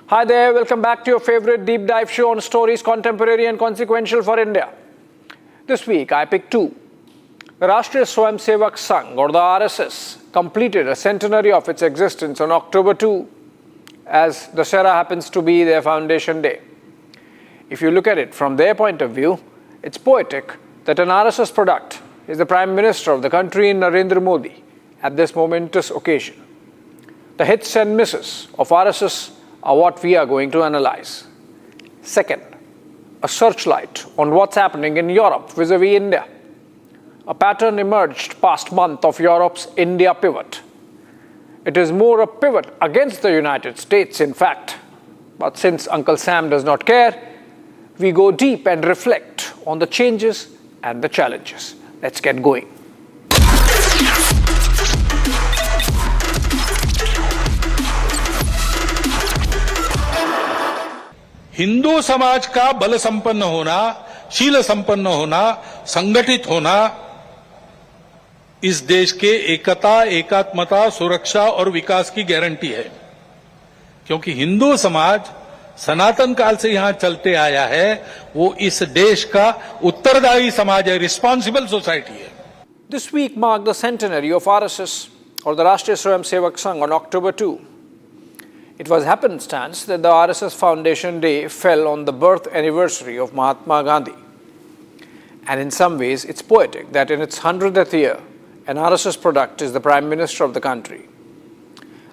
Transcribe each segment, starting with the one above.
Hi there, welcome back to your favorite deep dive show on stories contemporary and consequential for India. This week I picked two. The Rashtriya Swayamsevak Sangh, or the RSS, completed a centenary of its existence on October 2, as Dussehra happens to be their foundation day. If you look at it from their point of view, it's poetic that an RSS product is the Prime Minister of the country, Narendra Modi, at this momentous occasion. The hits and misses of RSS are what we are going to analyze. Second, a searchlight on what's happening in Europe vis-a-vis India. A pattern emerged past month of Europe's India pivot. It is more a pivot against the United States, in fact. But since Uncle Sam does not care, we go deep and reflect on the changes and the challenges. Let's get going. Hindu समाज का बल संपन्न होना, शील संपन्न होना, संगठित होना इस देश के एकता, एकात्मता, सुरक्षा और विकास की गारंटी है। क्योंकि हिंदू समाज सनातन काल से यहां चलते आया है, वो इस देश का उत्तरदायी समाज है, रिस्पॉन्सिबल सोसाइटी है। This week marked the centenary of RSS, or the Rashtriya Swayamsevak Sangh, on October 2. It was happenstance that the RSS Foundation Day fell on the birth anniversary of Mahatma Gandhi. And in some ways, it's poetic that in its 100th year, an RSS product is the Prime Minister of the country.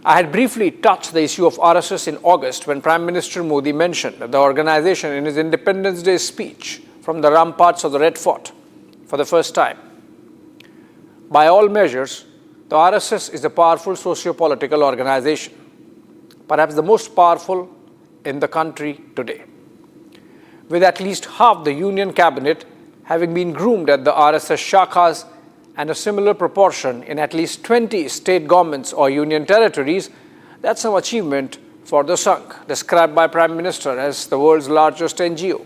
I had briefly touched the issue of RSS in August when Prime Minister Modi mentioned the organization in his Independence Day speech from the ramparts of the Red Fort for the first time. By all measures, the RSS is a powerful socio-political organization, perhaps the most powerful in the country today. With at least half the Union Cabinet having been groomed at the RSS shakhas and a similar proportion in at least 20 state governments or union territories, that's some achievement for the Sangh, described by Prime Minister as the world's largest NGO.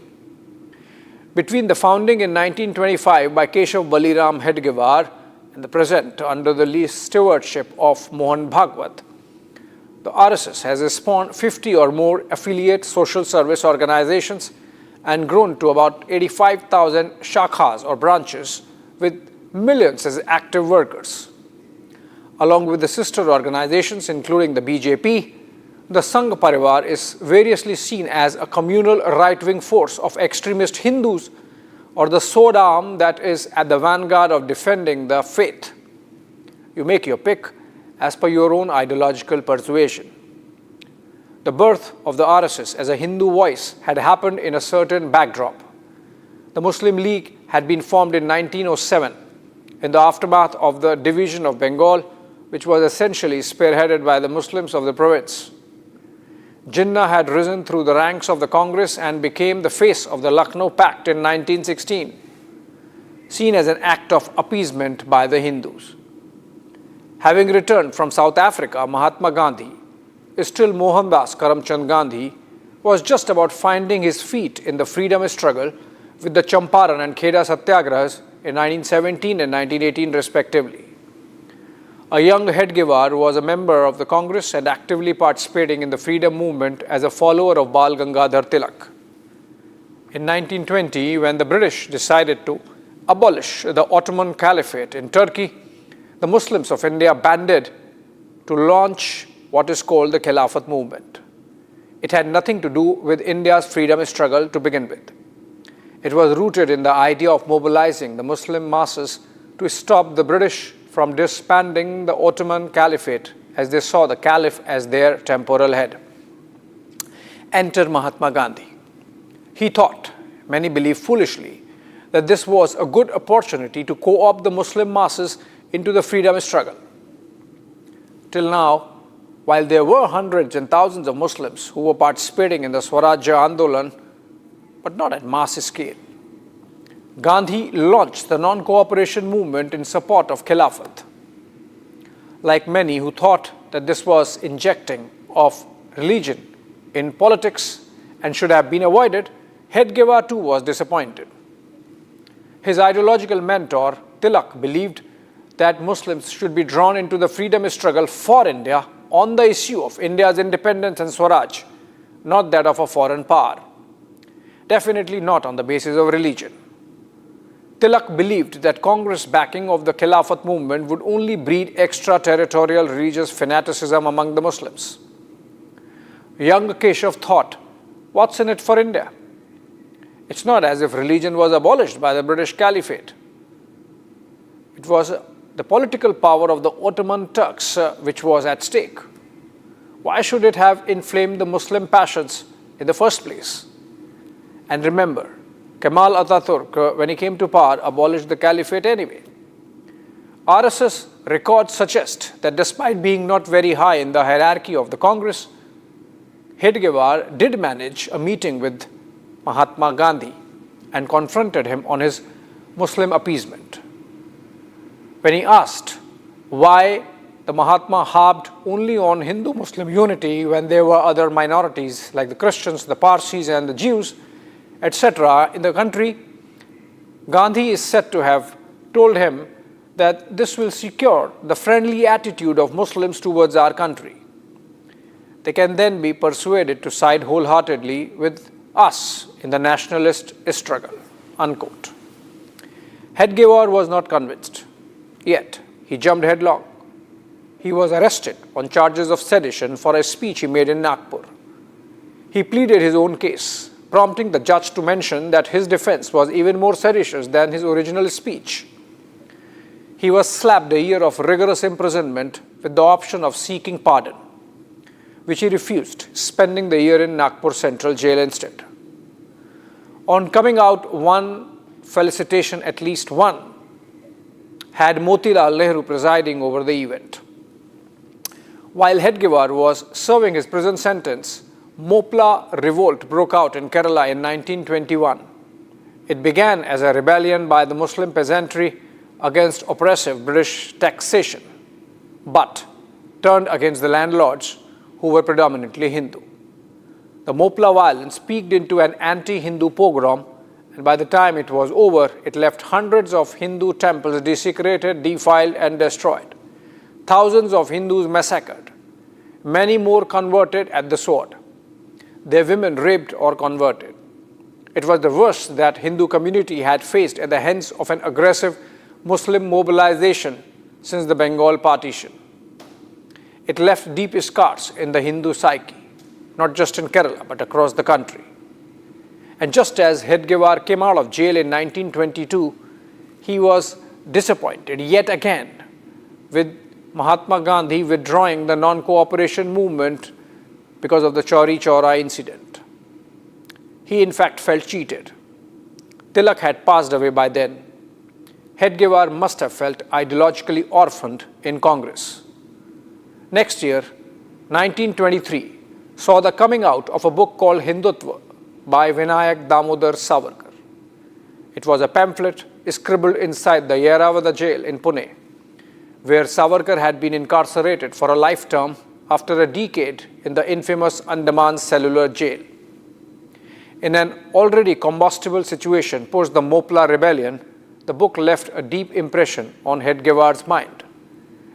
Between the founding in 1925 by Keshav Baliram Hedgewar and the present under the stewardship of Mohan Bhagwat, the RSS has spawned 50 or more affiliate social service organizations and grown to about 85,000 shakhas or branches with millions as active workers. Along with the sister organizations including the BJP, the Sangh Parivar is variously seen as a communal right-wing force of extremist Hindus or the sword arm that is at the vanguard of defending the faith. You make your pick as per your own ideological persuasion. The birth of the RSS as a Hindu voice had happened in a certain backdrop. The Muslim League had been formed in 1907 in the aftermath of the division of Bengal, which was essentially spearheaded by the Muslims of the province. Jinnah had risen through the ranks of the Congress and became the face of the Lucknow Pact in 1916, seen as an act of appeasement by the Hindus. Having returned from South Africa, Mahatma Gandhi, still Mohandas Karamchand Gandhi, was just about finding his feet in the freedom struggle with the Champaran and Kheda Satyagrahas in 1917 and 1918 respectively. A young Hedgewar was a member of the Congress and actively participating in the freedom movement as a follower of Bal Gangadhar Tilak. In 1920, when the British decided to abolish the Ottoman Caliphate in Turkey, the Muslims of India banded to launch what is called the Khilafat movement. It had nothing to do with India's freedom struggle to begin with. It was rooted in the idea of mobilizing the Muslim masses to stop the British from disbanding the Ottoman Caliphate, as they saw the Caliph as their temporal head. Enter Mahatma Gandhi. He thought, many believe foolishly, that this was a good opportunity to co-opt the Muslim masses into the freedom struggle. Till now, while there were hundreds and thousands of Muslims who were participating in the Swarajya Andolan, but not at mass scale, Gandhi launched the non-cooperation movement in support of Khilafat. Like many who thought that this was injecting of religion in politics and should have been avoided, Hedgewar too was disappointed. His ideological mentor, Tilak, believed that Muslims should be drawn into the freedom struggle for India on the issue of India's independence and Swaraj, not that of a foreign power. Definitely not on the basis of religion. Tilak believed that Congress backing of the Khilafat movement would only breed extraterritorial religious fanaticism among the Muslims. Young Keshav thought, what's in it for India? It's not as if religion was abolished by the British Caliphate. It was the political power of the Ottoman Turks which was at stake. Why should it have inflamed the Muslim passions in the first place? And remember, Kemal Ataturk, when he came to power, abolished the Caliphate anyway. RSS records suggest that despite being not very high in the hierarchy of the Congress, Hedgewar did manage a meeting with Mahatma Gandhi and confronted him on his Muslim appeasement. When he asked why the Mahatma harped only on Hindu-Muslim unity when there were other minorities like the Christians, the Parsis and the Jews, etc. in the country, Gandhi is said to have told him that this will secure the friendly attitude of Muslims towards our country. They can then be persuaded to side wholeheartedly with us in the nationalist struggle, unquote. Hedgewar was not convinced, yet he jumped headlong. He was arrested on charges of sedition for a speech he made in Nagpur. He pleaded his own case, prompting the judge to mention that his defense was even more seditious than his original speech. He was slapped a year of rigorous imprisonment with the option of seeking pardon, which he refused, spending the year in Nagpur Central Jail instead. On coming out, one felicitation, at least one, had Motilal Nehru presiding over the event. While Hedgewar was serving his prison sentence, Mopla revolt broke out in Kerala in 1921. It began as a rebellion by the Muslim peasantry against oppressive British taxation, but turned against the landlords who were predominantly Hindu. The Mopla violence peaked into an anti-Hindu pogrom, and by the time it was over, it left hundreds of Hindu temples desecrated, defiled and destroyed. Thousands of Hindus massacred, many more converted at the sword. Their women raped or converted. It was the worst that Hindu community had faced at the hands of an aggressive Muslim mobilization since the Bengal partition. It left deep scars in the Hindu psyche, not just in Kerala, but across the country. And just as Hedgewar came out of jail in 1922, he was disappointed yet again with Mahatma Gandhi withdrawing the non-cooperation movement because of the Chauri Chaura incident. He in fact felt cheated. Tilak had passed away by then. Hedgewar must have felt ideologically orphaned in Congress. Next year, 1923, saw the coming out of a book called Hindutva by Vinayak Damodar Savarkar. It was a pamphlet scribbled inside the Yeravada jail in Pune, where Savarkar had been incarcerated for a life term after a decade in the infamous Andaman cellular jail. In an already combustible situation post the Mopla rebellion, the book left a deep impression on Hedgewar's mind,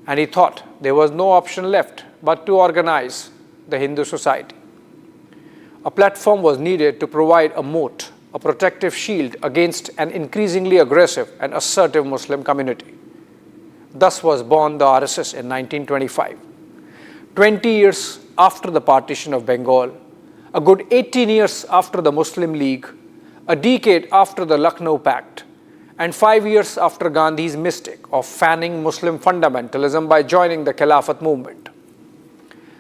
and he thought there was no option left but to organize the Hindu society. A platform was needed to provide a moat, a protective shield against an increasingly aggressive and assertive Muslim community. Thus was born the RSS in 1925. 20 years after the partition of Bengal, a good 18 years after the Muslim League, a decade after the Lucknow Pact, and 5 years after Gandhi's mistake of fanning Muslim fundamentalism by joining the Khilafat movement.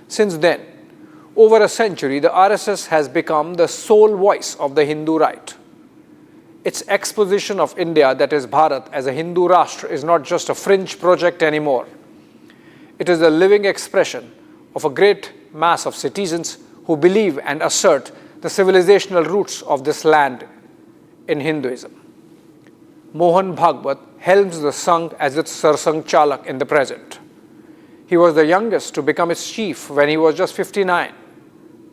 Since then, over a century, the RSS has become the sole voice of the Hindu right. Its exposition of India, that is Bharat, as a Hindu Rashtra is not just a fringe project anymore. It is a living expression of a great mass of citizens who believe and assert the civilizational roots of this land in Hinduism. Mohan Bhagwat helms the Sangh as its Sarsang Chalak in the present. He was the youngest to become its chief when he was just 59,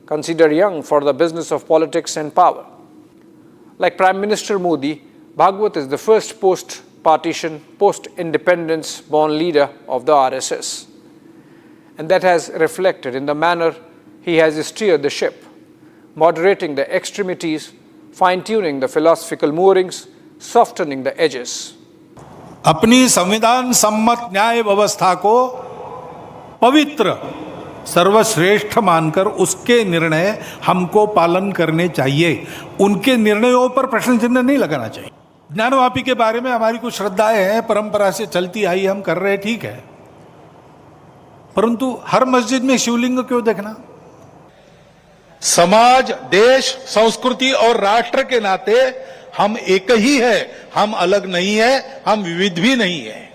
considered young for the business of politics and power. Like Prime Minister Modi, Bhagwat is the first post-partition, post-independence born leader of the RSS. And that has reflected in the manner he has steered the ship, moderating the extremities, fine-tuning the philosophical moorings, softening the edges. अपनी संविधान सम्मत न्याय व्यवस्था को पवित्र सर्वश्रेष्ठ मानकर उसके निर्णय हमको पालन करने चाहिए। उनके निर्णयों पर प्रश्न चिन्ह नहीं लगाना चाहिए। ज्ञानवापी के बारे में हमारी कुछ श्रद्धाएं हैं, परंपरा से चलती आई, हम कर रहे, ठीक है, परंतु हर मस्जिद में शिवलिंग क्यों देखना? समाज, देश, संस्कृति और राष्ट्र के नाते हम एक ही है, हम अलग नहीं है, हम विविध भी नहीं है।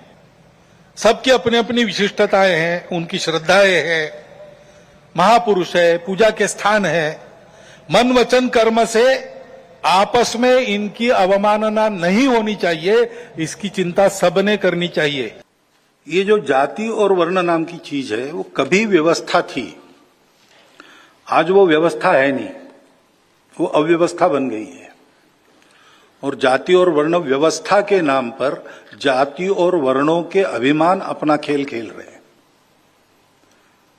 सबकी अपनी अपनी विशिष्टताएं हैं, उनकी श्रद्धाएं हैं, महापुरुष है, पूजा के स्थान है। मन वचन कर्म से आपस में इनकी अवमानना नहीं होनी चाहिए, इसकी चिंता सबने करनी चाहिए। ये जो जाति और वर्ण नाम की चीज है वो कभी व्यवस्था थी, आज वो व्यवस्था है नहीं, वो अव्यवस्था बन गई है। और जाति और वर्ण व्यवस्था के नाम पर जाति और वर्णों के अभिमान अपना खेल खेल रहे हैं।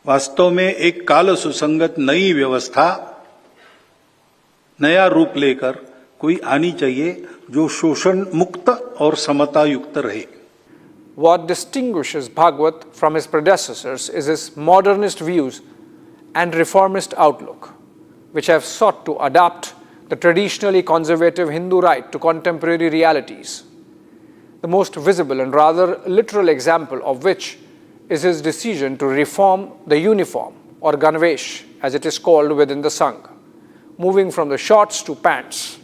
वास्तव में एक काल सुसंगत नई व्यवस्था, नया रूप लेकर कोई आनी चाहिए जो शोषण मुक्त और समता युक्त रहे। What distinguishes Bhagwat from his predecessors is his modernist views and reformist outlook, which have sought to adapt the traditionally conservative Hindu rite to contemporary realities. The most visible and rather literal example of which is his decision to reform the uniform, or Ganvesh as it is called within the Sangh, moving from the shorts to pants.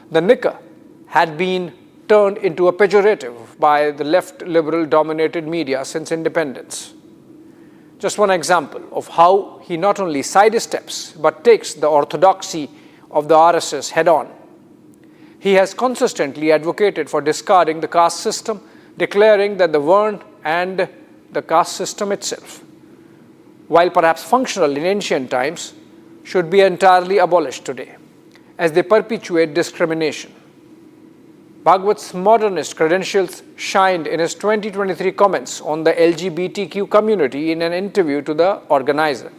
The nikkar had been turned into a pejorative by the left liberal dominated media since independence. Just one example of how he not only sidesteps but takes the orthodoxy of the RSS head on. He has consistently advocated for discarding the caste system, declaring that the Varn and the caste system itself, while perhaps functional in ancient times, should be entirely abolished today, as they perpetuate discrimination. Bhagwat's modernist credentials shined in his 2023 comments on the LGBTQ community in an interview to the organizer,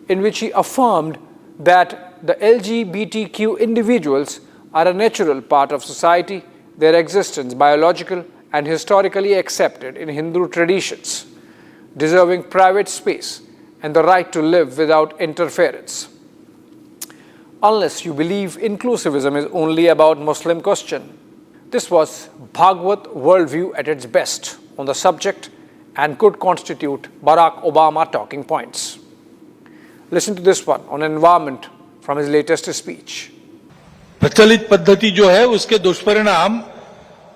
in which he affirmed that the LGBTQ individuals are a natural part of society, their existence biological and historically accepted in Hindu traditions, deserving private space and the right to live without interference. Unless you believe inclusivism is only about Muslim question, this was Bhagwat worldview at its best on the subject and could constitute Barack Obama talking points. Listen to this one on environment from his latest speech. प्रचलित पद्धति जो है उसके दुष्परिणाम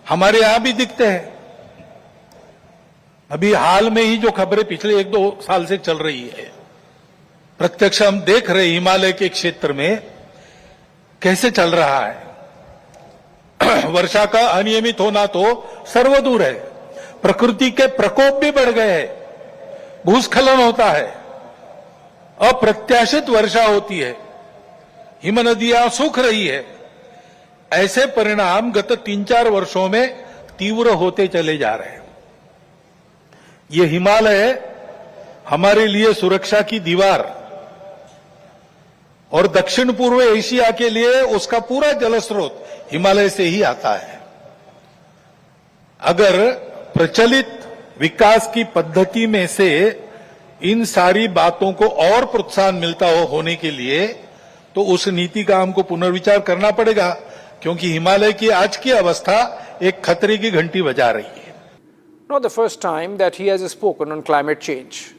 हमारे यहां भी दिखते हैं। अभी हाल में ही जो खबरें पिछले 1-2 साल से चल रही है, प्रत्यक्ष हम देख रहे हिमालय के क्षेत्र में कैसे चल रहा है। वर्षा का अनियमित होना तो सर्वदूर है, प्रकृति के प्रकोप भी बढ़ गए हैं, भूस्खलन होता है, अप्रत्याशित वर्षा होती है, हिम नदियां सूख रही है। ऐसे परिणाम गत 3-4 वर्षों में तीव्र होते चले जा रहे हैं। ये हिमालय हमारे लिए सुरक्षा की दीवार और दक्षिण पूर्व एशिया के लिए उसका पूरा जलस्रोत हिमालय से ही आता है। अगर प्रचलित विकास की पद्धति में से इन सारी बातों को और प्रोत्साहन मिलता होने के लिए तो उस नीति का हमको पुनर्विचार करना पड़ेगा, क्योंकि हिमालय की आज की अवस्था एक खतरे की घंटी बजा रही है। Not the first time that he has spoken on climate change.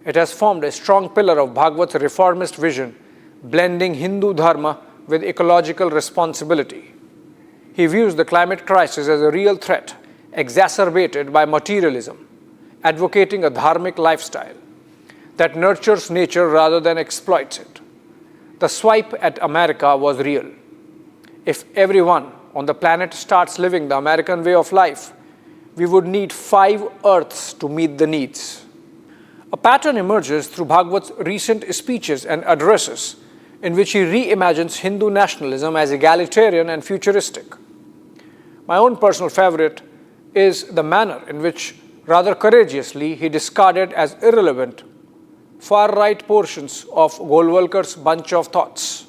It has formed a strong pillar of Bhagwat's reformist vision, blending Hindu dharma with ecological responsibility. He views the climate crisis as a real threat, exacerbated by materialism, advocating a dharmic lifestyle that nurtures nature rather than exploits it. The swipe at America was real. If everyone on the planet starts living the American way of life, we would need 5 Earths to meet the needs. A pattern emerges through Bhagwat's recent speeches and addresses in which he reimagines Hindu nationalism as egalitarian and futuristic. My own personal favorite is the manner in which, rather courageously, he discarded as irrelevant far-right portions of Golwalkar's bunch of thoughts,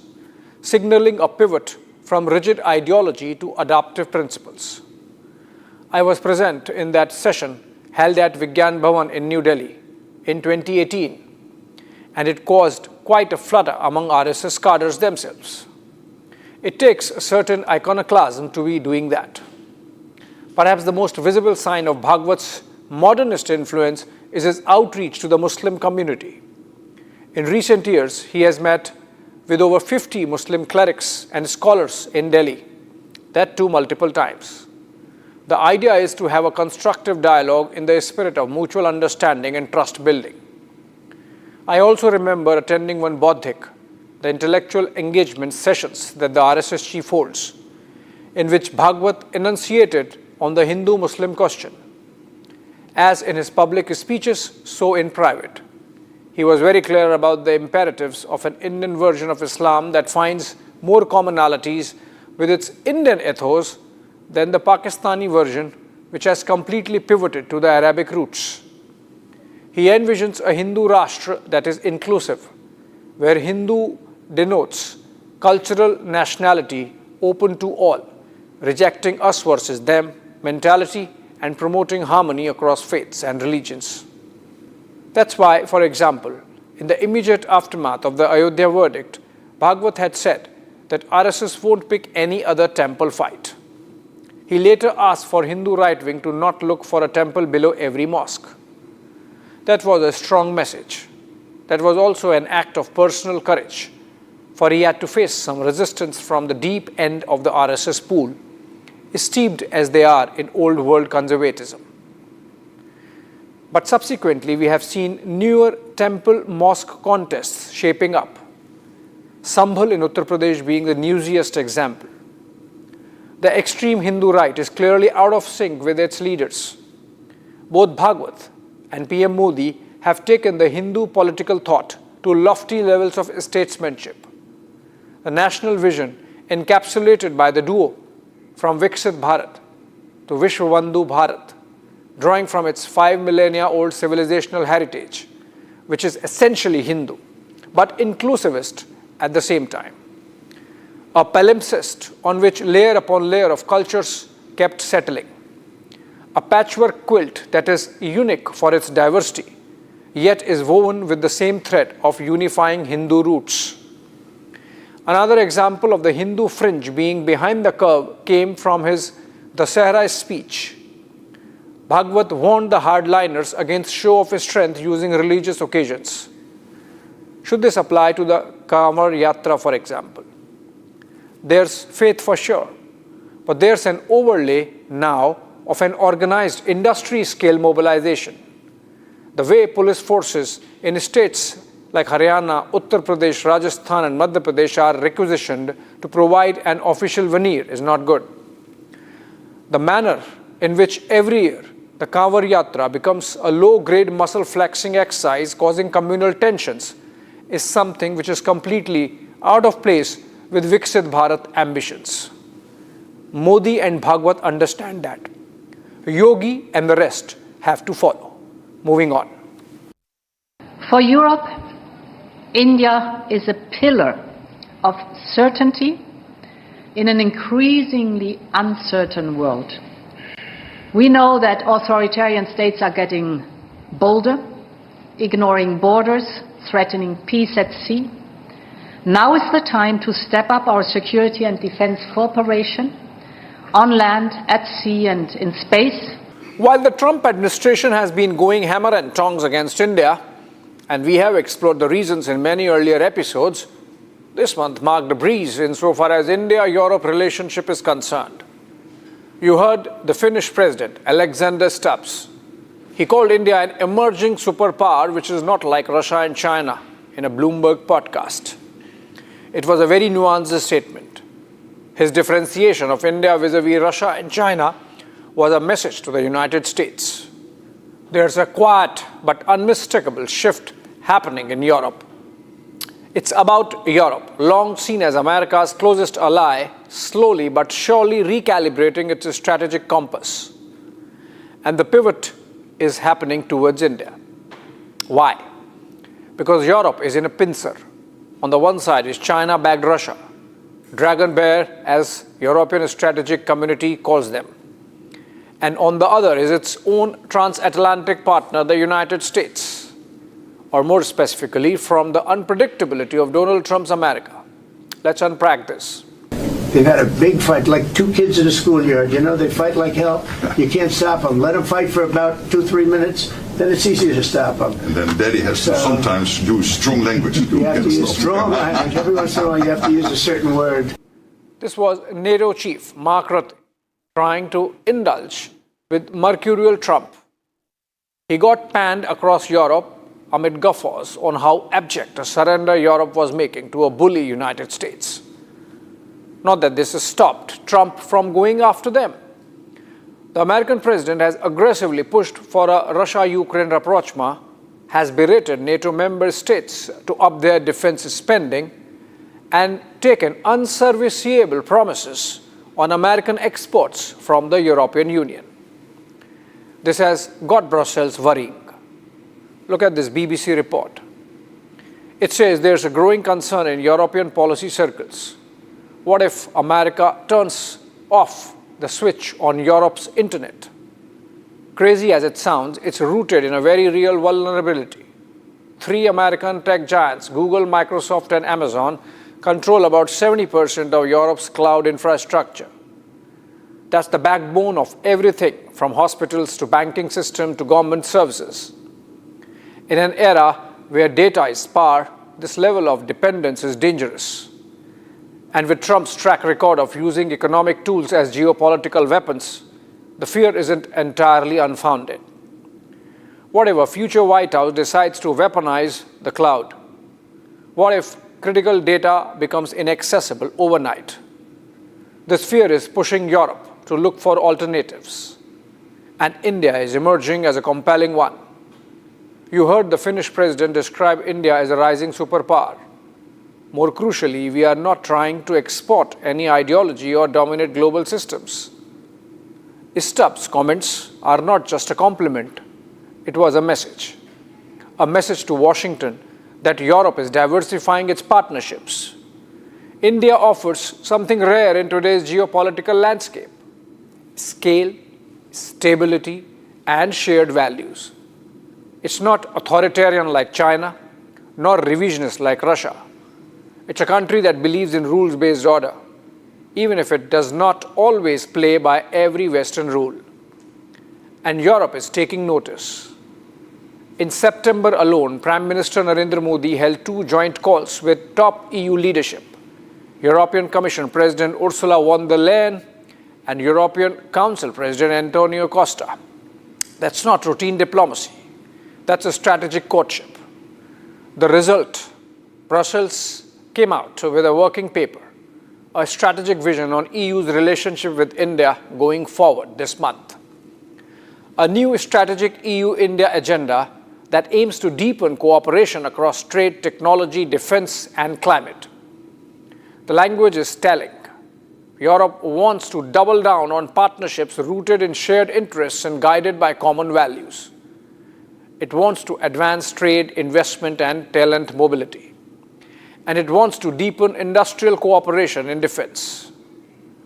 signaling a pivot from rigid ideology to adaptive principles. I was present in that session held at Vigyan Bhavan in New Delhi in 2018, and it caused quite a flutter among RSS cadres themselves. It takes a certain iconoclasm to be doing that. Perhaps the most visible sign of Bhagwat's modernist influence is his outreach to the Muslim community. In recent years, he has met with over 50 Muslim clerics and scholars in Delhi, that too multiple times. The idea is to have a constructive dialogue in the spirit of mutual understanding and trust building. I also remember attending one Bodhik, the intellectual engagement sessions that the RSS chief holds, in which Bhagwat enunciated on the Hindu-Muslim question. As in his public speeches, so in private. He was very clear about the imperatives of an Indian version of Islam that finds more commonalities with its Indian ethos than the Pakistani version, which has completely pivoted to the Arabic roots. He envisions a Hindu Rashtra that is inclusive, where Hindu denotes cultural nationality open to all, rejecting us versus them mentality and promoting harmony across faiths and religions. That's why, for example, in the immediate aftermath of the Ayodhya verdict, Bhagwat had said that RSS won't pick any other temple fight. He later asked for Hindu right wing to not look for a temple below every mosque. That was a strong message. That was also an act of personal courage, for he had to face some resistance from the deep end of the RSS pool, steeped as they are in old world conservatism. But subsequently, we have seen newer temple-mosque contests shaping up, Sambhal in Uttar Pradesh being the newsiest example. The extreme Hindu right is clearly out of sync with its leaders. Both Bhagwat and PM Modi have taken the Hindu political thought to lofty levels of statesmanship. The national vision encapsulated by the duo from Viksit Bharat to Vishwabandhu Bharat, drawing from its 5 millennia-old civilizational heritage, which is essentially Hindu, but inclusivist at the same time. A palimpsest on which layer upon layer of cultures kept settling. A patchwork quilt that is unique for its diversity, yet is woven with the same thread of unifying Hindu roots. Another example of the Hindu fringe being behind the curve came from his Dasahara speech. Bhagwat warned the hardliners against show of his strength using religious occasions. Should this apply to the Kanwar Yatra, for example? There's faith for sure, but there's an overlay now of an organized industry-scale mobilization. The way police forces in states like Haryana, Uttar Pradesh, Rajasthan and Madhya Pradesh are requisitioned to provide an official veneer is not good. The manner in which every year the Kanwar Yatra becomes a low-grade muscle-flexing exercise causing communal tensions is something which is completely out of place with Viksit Bharat ambitions. Modi and Bhagwat understand that. Yogi and the rest have to follow. Moving on. For Europe, India is a pillar of certainty in an increasingly uncertain world. We know that authoritarian states are getting bolder, ignoring borders, threatening peace at sea. Now is the time to step up our security and defense cooperation on land, at sea and in space. While the Trump administration has been going hammer and tongs against India, and we have explored the reasons in many earlier episodes, this month marked a breeze insofar as India-Europe relationship is concerned. You heard the Finnish President Alexander Stubb. He called India an emerging superpower which is not like Russia and China in a Bloomberg podcast. It was a very nuanced statement. His differentiation of India vis-a-vis Russia and China was a message to the United States. There's a quiet but unmistakable shift happening in Europe. It's about Europe, long seen as America's closest ally, slowly but surely recalibrating its strategic compass. And the pivot is happening towards India. Why? because Europe is in a pincer. On the one side is China-backed Russia, Dragon Bear as European strategic community calls them. And on the other is its own transatlantic partner, the United States, or more specifically, from the unpredictability of Donald Trump's America. Let's unpack this. They've had a big fight, like two kids in a schoolyard. You know, they fight like hell. You can't stop them. Let them fight for about 2-3 minutes, then it's easier to stop them. And then Daddy has to sometimes use strong language. You have to use strong language. Every once in a while you have to use a certain word. This was NATO chief Mark Rutte trying to indulge with mercurial Trump. He got panned across Europe amid guffaws on how abject a surrender Europe was making to a bully United States. Not that this has stopped Trump from going after them. The American president has aggressively pushed for a Russia-Ukraine rapprochement, has berated NATO member states to up their defense spending, and taken unserviceable promises on American exports from the European Union. This has got Brussels worrying. Look at this BBC report. It says there's a growing concern in European policy circles. What if America turns off the switch on Europe's internet? Crazy as it sounds, it's rooted in a very real vulnerability. 3 American tech giants, Google, Microsoft, and Amazon, control about 70% of Europe's cloud infrastructure. That's the backbone of everything from hospitals to banking system to government services. In an era where data is power, this level of dependence is dangerous. And with Trump's track record of using economic tools as geopolitical weapons, the fear isn't entirely unfounded. What if a future White House decides to weaponize the cloud? What if critical data becomes inaccessible overnight? This fear is pushing Europe to look for alternatives. And India is emerging as a compelling one. You heard the Finnish president describe India as a rising superpower. More crucially, we are not trying to export any ideology or dominate global systems. Stubb's comments are not just a compliment. It was a message to Washington that Europe is diversifying its partnerships. India offers something rare in today's geopolitical landscape: scale, stability, and shared values. It's not authoritarian like China, nor revisionist like Russia. It's a country that believes in rules-based order, even if it does not always play by every Western rule. And Europe is taking notice. In September alone, Prime Minister Narendra Modi held 2 joint calls with top EU leadership, European Commission President Ursula von der Leyen and European Council President Antonio Costa. That's not routine diplomacy. That's a strategic courtship. The result, Brussels came out with a working paper, a strategic vision on EU's relationship with India going forward this month. A new strategic EU-India agenda that aims to deepen cooperation across trade, technology, defense, and climate. The language is telling. Europe wants to double down on partnerships rooted in shared interests and guided by common values. It wants to advance trade, investment, and talent mobility. And it wants to deepen industrial cooperation in defense.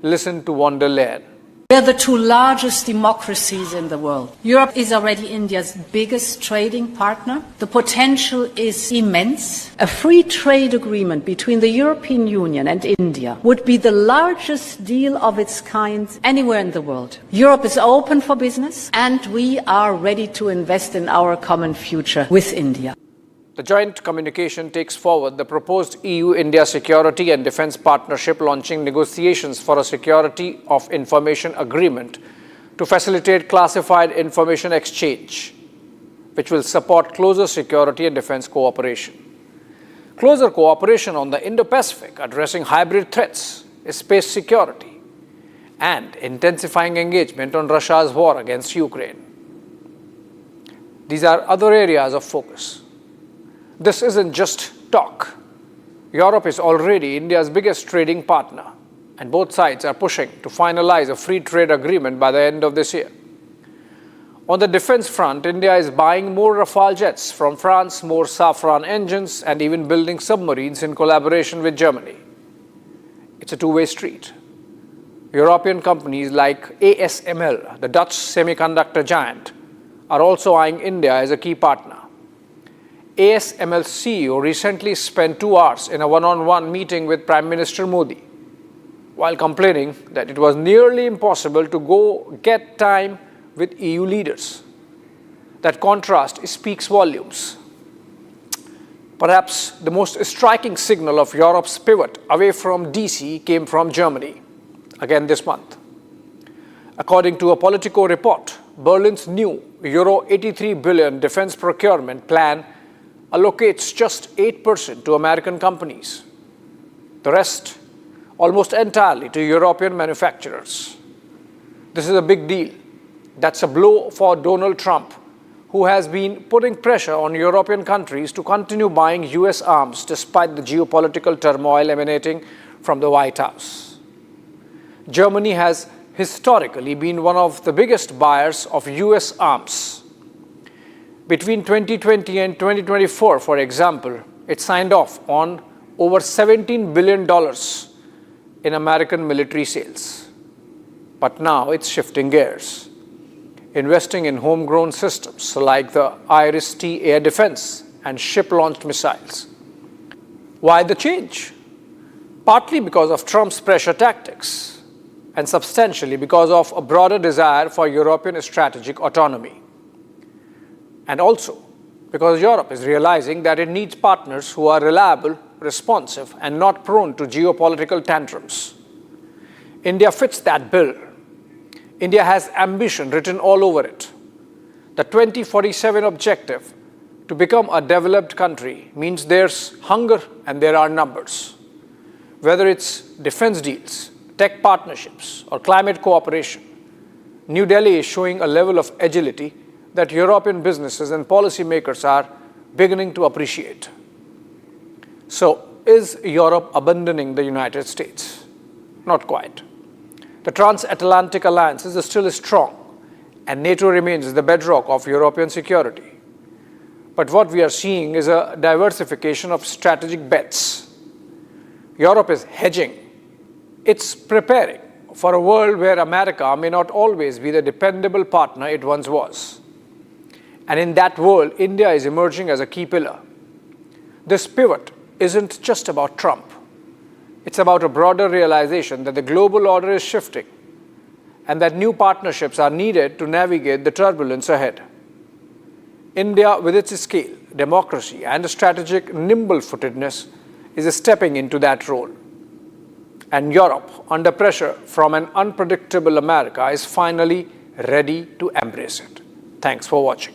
Listen to von der Leyen. We are the 2 largest democracies in the world. Europe is already India's biggest trading partner. The potential is immense. A free trade agreement between the European Union and India would be the largest deal of its kind anywhere in the world. Europe is open for business, and we are ready to invest in our common future with India. The joint communication takes forward the proposed EU-India security and defense partnership, launching negotiations for a security of information agreement to facilitate classified information exchange, which will support closer security and defense cooperation. Closer cooperation on the Indo-Pacific, addressing hybrid threats, space security, and intensifying engagement on Russia's war against Ukraine. These are other areas of focus. This isn't just talk. Europe is already India's biggest trading partner, and both sides are pushing to finalize a free trade agreement by the end of this year. On the defense front, India is buying more Rafale jets from France, more Safran engines, and even building submarines in collaboration with Germany. It's a two-way street. European companies like ASML, the Dutch semiconductor giant, are also eyeing India as a key partner. ASML CEO recently spent 2 hours in a one-on-one meeting with Prime Minister Modi, while complaining that it was nearly impossible to go get time with EU leaders. That contrast speaks volumes. Perhaps the most striking signal of Europe's pivot away from DC came from Germany, again this month. According to a Politico report, Berlin's new Euro 83 billion defense procurement plan allocates just 8% to American companies. The rest almost entirely to European manufacturers. This is a big deal. That's a blow for Donald Trump, who has been putting pressure on European countries to continue buying US arms despite the geopolitical turmoil emanating from the White House. Germany has historically been one of the biggest buyers of US arms. Between 2020 and 2024, for example, it signed off on over $17 billion in American military sales. But now it's shifting gears, investing in homegrown systems like the IRIS-T air defense and ship-launched missiles. Why the change? Partly because of Trump's pressure tactics, and substantially because of a broader desire for European strategic autonomy. And also because Europe is realizing that it needs partners who are reliable, responsive, and not prone to geopolitical tantrums. India fits that bill. India has ambition written all over it. The 2047 objective to become a developed country means there's hunger and there are numbers. Whether it's defense deals, tech partnerships, or climate cooperation, New Delhi is showing a level of agility that European businesses and policymakers are beginning to appreciate. So, is Europe abandoning the United States? Not quite. The transatlantic alliance is still strong, and NATO remains the bedrock of European security. But what we are seeing is a diversification of strategic bets. Europe is hedging. It's preparing for a world where America may not always be the dependable partner it once was. And in that world, India is emerging as a key pillar. This pivot isn't just about Trump. It's about a broader realization that the global order is shifting and that new partnerships are needed to navigate the turbulence ahead. India, with its scale, democracy, and strategic nimble-footedness, is stepping into that role. And Europe, under pressure from an unpredictable America, is finally ready to embrace it. Thanks for watching.